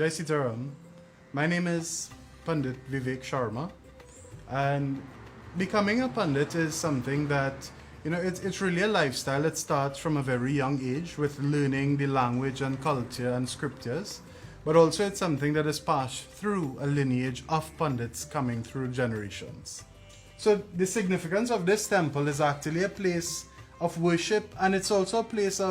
Jai Sitaram. My name is Pundit Sharma, and becoming a Pundit is something that, it's really a lifestyle. It starts from a very young age with learning the language and culture and scriptures, but also it's something that is passed through a lineage of Pundits coming through generations. So the significance of this temple is actually a place of worship, and it's also a place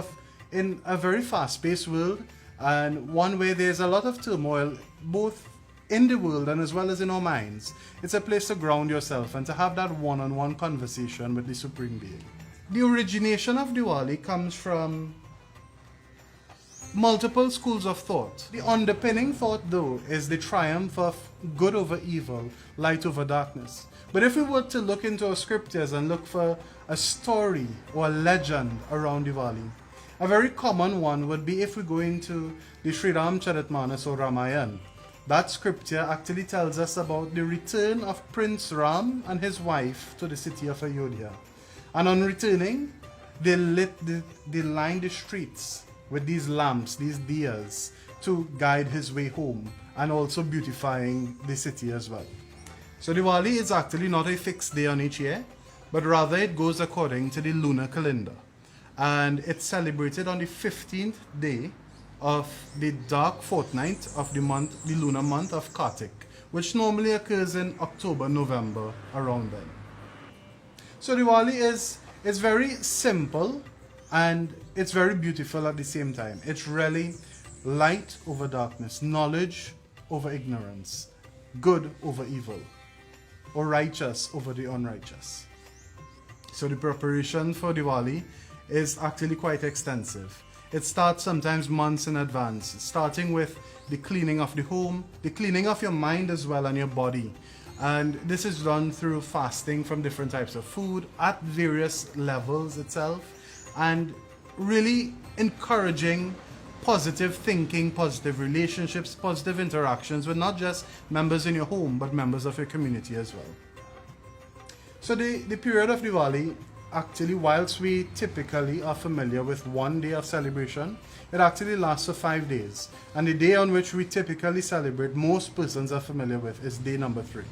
in a very fast-paced world, and one where there's a lot of turmoil both in the world and as well as in our minds. It's a place to ground yourself and to have that one-on-one conversation with the Supreme Being. The origination of Diwali comes from multiple schools of thought. The underpinning thought, though, is the triumph of good over evil, light over darkness. But if we were to look into our scriptures and look for a story or a legend around Diwali, a very common one would be if we go into the Sri Ramcharitmanas or Ramayana. That scripture actually tells us about the return of Prince Ram and his wife to the city of Ayodhya. And on returning, they lined the streets with these lamps, these diyas, to guide his way home, and also beautifying the city as well. So Diwali is actually not a fixed day on each year, but rather it goes according to the lunar calendar. And it's celebrated on the 15th day of the dark fortnight of the lunar month of Kartik, which normally occurs in October, November, around then. So Diwali is very simple and it's very beautiful at the same time. It's really light over darkness, knowledge over ignorance, good over evil, or righteous over the unrighteous. So the preparation for Diwali is actually quite extensive. It starts sometimes months in advance, starting with the cleaning of the home, the cleaning of your mind as well and your body. And this is done through fasting from different types of food at various levels itself, and really encouraging positive thinking, positive relationships, positive interactions with not just members in your home, but members of your community as well. So the period of Diwali, actually, whilst we typically are familiar with one day of celebration, it actually lasts for 5 days. And the day on which we typically celebrate, most persons are familiar with, is day number 3.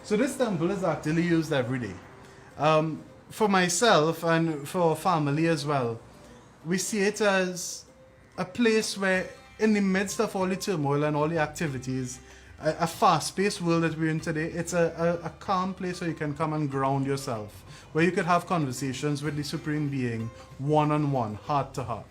So this temple is actually used every day. For myself and for our family as well, we see it as a place where, in the midst of all the turmoil and all the activities, a fast-paced world that we're in today, it's a calm place where you can come and ground yourself, where you could have conversations with the Supreme Being one-on-one, heart to heart.